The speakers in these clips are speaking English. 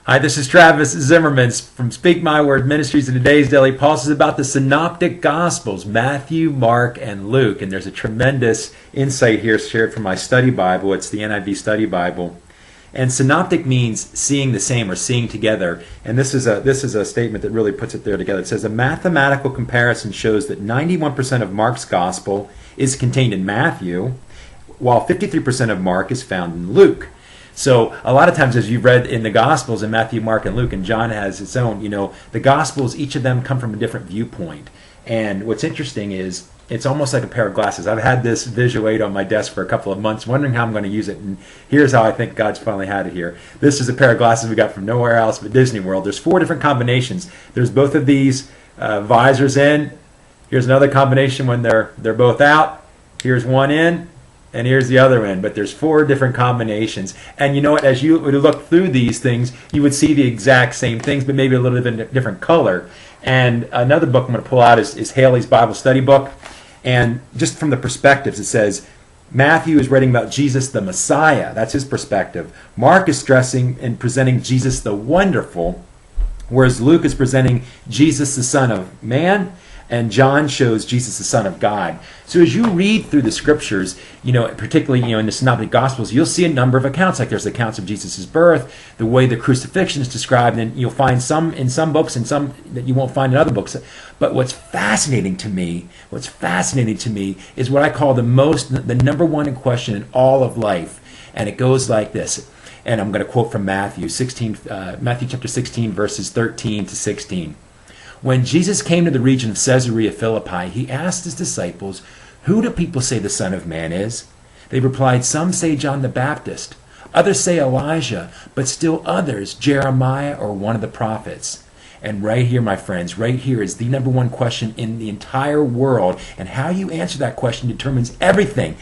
Hi, this is Travis Zimmerman from Speak My Word Ministries, and today's Daily Pulse is about the Synoptic Gospels, Matthew, Mark, and Luke. And there's a tremendous insight here shared from my study Bible. It's the NIV Study Bible. And synoptic means seeing the same or seeing together. And this is a statement that really puts it there together. It says, a mathematical comparison shows that 91% of Mark's Gospel is contained in Matthew, while 53% of Mark is found in Luke. So a lot of times, as you've read in the Gospels in Matthew, Mark, and Luke, and John has its own, the Gospels, each of them come from a different viewpoint. And what's interesting is it's almost like a pair of glasses. I've had this visual aid on my desk for a couple of months, wondering how I'm going to use it. And here's how I think God's finally had it here. This is a pair of glasses we got from nowhere else but Disney World. There's 4 different combinations. There's both of these visors in. Here's another combination when they're both out. Here's one in. And here's the other end, but there's 4 different combinations. And you know what, as you would look through these things, you would see the exact same things, but maybe a little bit different color. And another book I'm going to pull out is Haley's Bible Study Book. And just from the perspectives, it says, Matthew is writing about Jesus the Messiah. That's his perspective. Mark is stressing and presenting Jesus the Wonderful, whereas Luke is presenting Jesus the Son of Man, and John shows Jesus the Son of God. So as you read through the scriptures, particularly in the Synoptic Gospels, you'll see a number of accounts. Like there's accounts of Jesus' birth, the way the crucifixion is described, and you'll find some in some books and some that you won't find in other books. But what's fascinating to me is what I call the number one question in all of life. And it goes like this. And I'm going to quote from Matthew chapter 16, verses 13 to 16. When Jesus came to the region of Caesarea Philippi, he asked his disciples, "Who do people say the Son of Man is?" They replied, "Some say John the Baptist, others say Elijah, but still others Jeremiah or one of the prophets." And right here, my friends, right here is the number one question in the entire world. And how you answer that question determines everything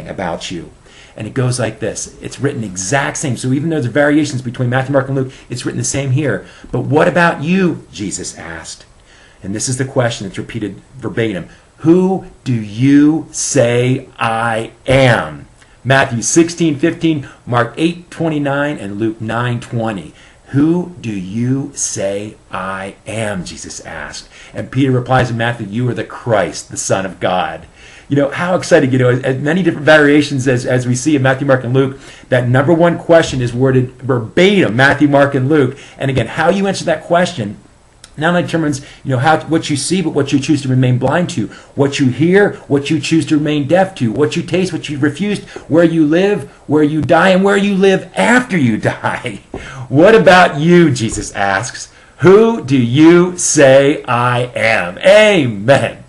about you. And it goes like this. It's written exact same. So even though there's variations between Matthew, Mark, and Luke, it's written the same here. But what about you? Jesus asked. And this is the question that's repeated verbatim. Who do you say I am? Matthew 16:15, Mark 8:29, and Luke 9:20. Who do you say I am? Jesus asked. And Peter replies in Matthew, "You are the Christ, the Son of God." How exciting, as many different variations as we see in Matthew, Mark, and Luke, that number one question is worded verbatim, Matthew, Mark, and Luke. And again, how you answer that question not only determines, what you see, but what you choose to remain blind to, what you hear, what you choose to remain deaf to, what you taste, what you refuse, where you live, where you die, and where you live after you die. What about you, Jesus asks? Who do you say I am? Amen.